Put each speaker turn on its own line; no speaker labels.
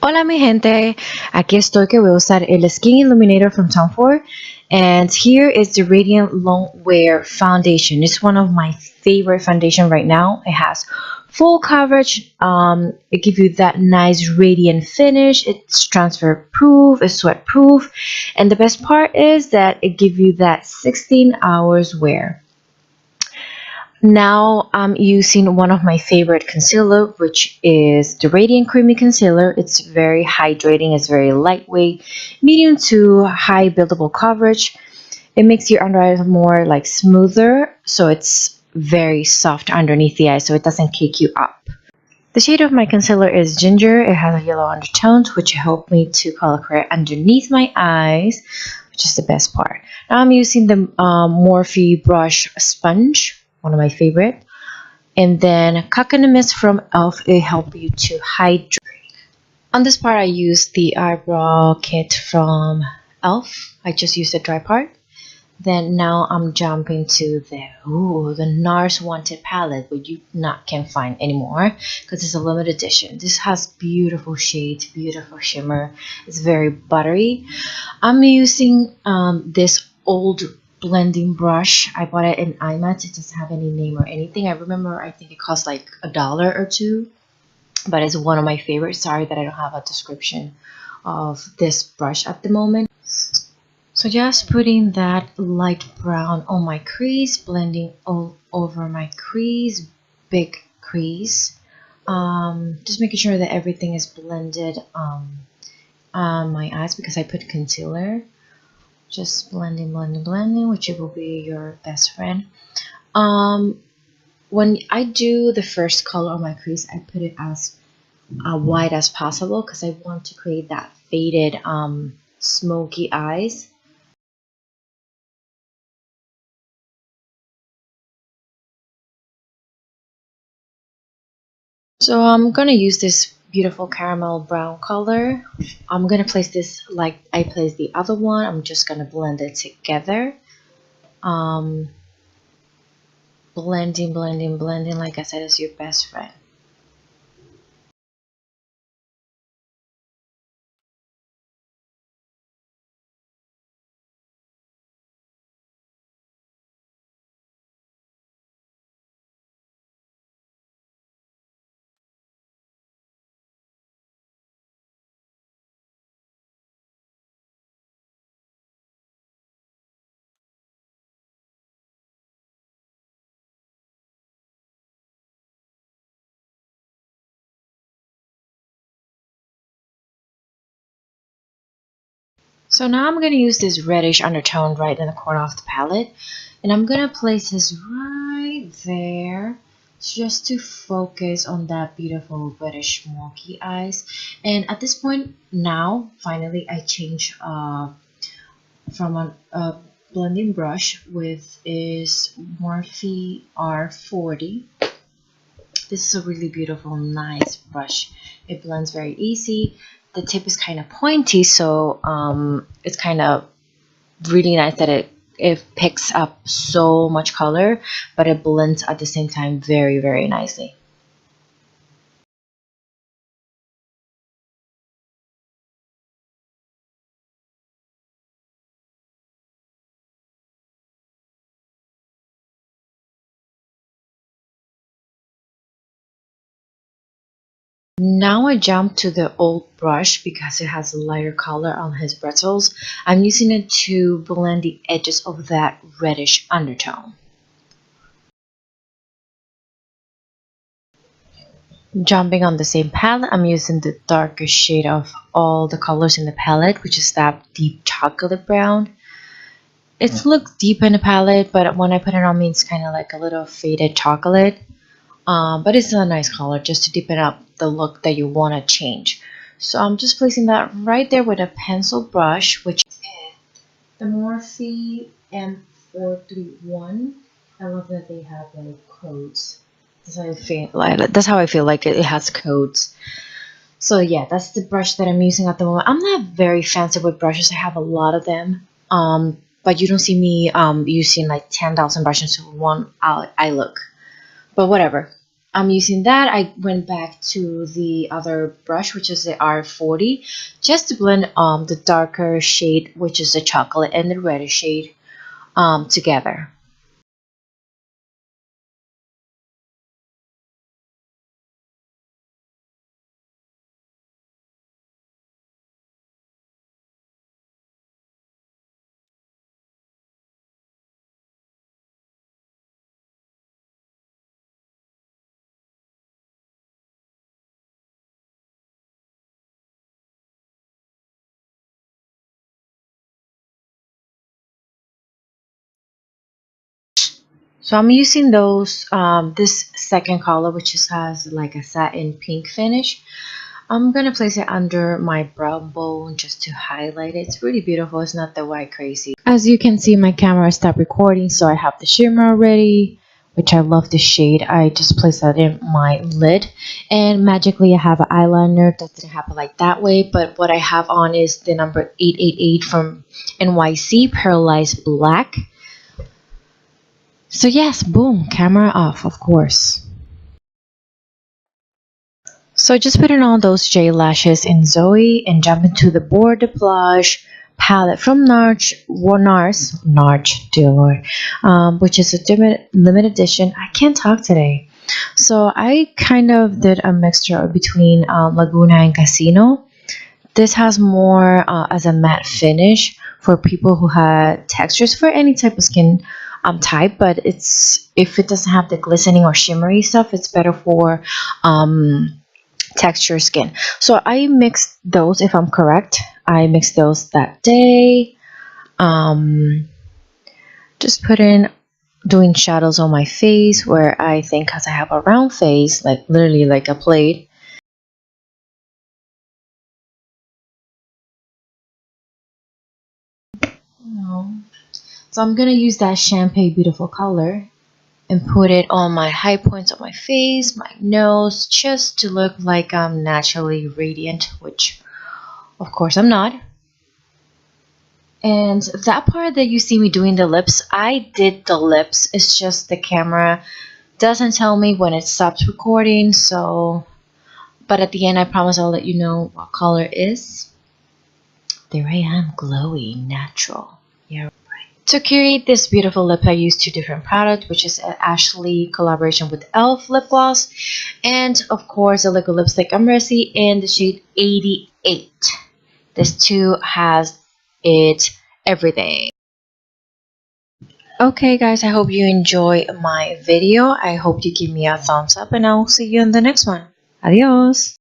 Hola mi gente, aquí estoy que voy a usar el Skin Illuminator from Tom Ford, and here is the Radiant Longwear Foundation. It's one of my favorite foundation right now. It has full coverage, it gives you that nice radiant finish, it's transfer proof, it's sweat proof, and the best part is that it gives you that 16 hours wear. Now I'm using one of my favorite concealer, which is the Radiant Creamy Concealer. It's very hydrating, it's very lightweight, medium to high buildable coverage. It makes your under eyes more like smoother, so it's very soft underneath the eye, so it doesn't cake you up. The shade of my concealer is Ginger. It has a yellow undertones, which help me to color correct underneath my eyes, which is the best part. Now I'm using the Morphe brush sponge, one of my favorite, and then Coconut Mist from e.l.f. It helps you to hydrate. On this part I use the eyebrow kit from e.l.f. I just used the dry part. Then now I'm jumping to the NARS Wanted palette, which you can't find anymore because it's a limited edition. This has beautiful shades, beautiful shimmer. It's very buttery. I'm using this old blending brush. I bought it in IMAX. It doesn't have any name or anything. I remember I think it cost like $1 or $2, but it's one of my favorites. Sorry that I don't have a description of this brush at the moment. So just putting that light brown on my crease, blending all over my crease, big crease. Just making sure that everything is blended on my eyes because I put concealer. Just blending, which will be your best friend. When I do the first color on my crease, I put it as white as possible because I want to create that faded smoky eyes. So I'm gonna use this beautiful caramel brown color. I'm gonna place this like I placed the other one. I'm just gonna blend it together. Blending, like I said, is your best friend. So now I'm going to use this reddish undertone right in the corner of the palette, and I'm going to place this right there just to focus on that beautiful reddish smoky eyes. And at this point now, finally, I change from a blending brush with is Morphe R40. This is a really beautiful, nice brush. It blends very easy. The tip is kind of pointy, so it's kind of really nice that it picks up so much color, but it blends at the same time very, very nicely. Now I jump to the old brush because it has a lighter color on his bristles. I'm using it to blend the edges of that reddish undertone. Jumping on the same palette, I'm using the darkest shade of all the colors in the palette, which is that deep chocolate brown. It looks deep in the palette, but when I put it on me, it's kind of like a little faded chocolate. But it's a nice color just to deepen up the look that you want to change. So I'm just placing that right there with a pencil brush, which is the Morphe M431. I love that they have like codes. That's how I feel like it has codes. So yeah, that's the brush that I'm using at the moment. I'm not very fancy with brushes. I have a lot of them. But you don't see me using like 10,000 brushes in one eye look. But whatever. I'm using that. I went back to the other brush, which is the R40, just to blend the darker shade, which is the chocolate, and the reddish shade together. So I'm using those this second color, which just has like a satin pink finish. I'm gonna place it under my brow bone just to highlight it. It's really beautiful. It's not the white crazy. As you can see, my camera stopped recording, so I have the shimmer already, which I love the shade. I just placed that in my lid, and magically I have an eyeliner that didn't happen like that way. But what I have on is the number 888 from NYC, Paralyzed Black. So yes, boom, camera off, of course. So just putting on those J lashes in Zoe and jump into the Borde Plage palette from NARS, dear Lord, which is a limited edition. I can't talk today. So I kind of did a mixture between Laguna and Casino. This has more as a matte finish for people who had textures for any type of skin type, but it's if it doesn't have the glistening or shimmery stuff, it's better for texture skin. So I mixed those, if I'm correct. I mixed those that day. Just put in doing shadows on my face where I think because I have a round face, like literally like a plate. No. So I'm gonna use that champagne beautiful color and put it on my high points of my face, my nose, just to look like I'm naturally radiant, which of course I'm not. And that part that you see me doing the lips, I did the lips. It's just the camera doesn't tell me when it stops recording. So, but at the end, I promise I'll let you know what color it is. There I am, glowy, natural. Yeah. To create this beautiful lip, I used two different products, which is an Ashely collaboration with e.l.f. lip gloss, and of course a liquid lipstick Amrezy in the shade 88. This too has it everything. Okay guys, I hope you enjoy my video. I hope you give me a thumbs up and I will see you in the next one. Adios!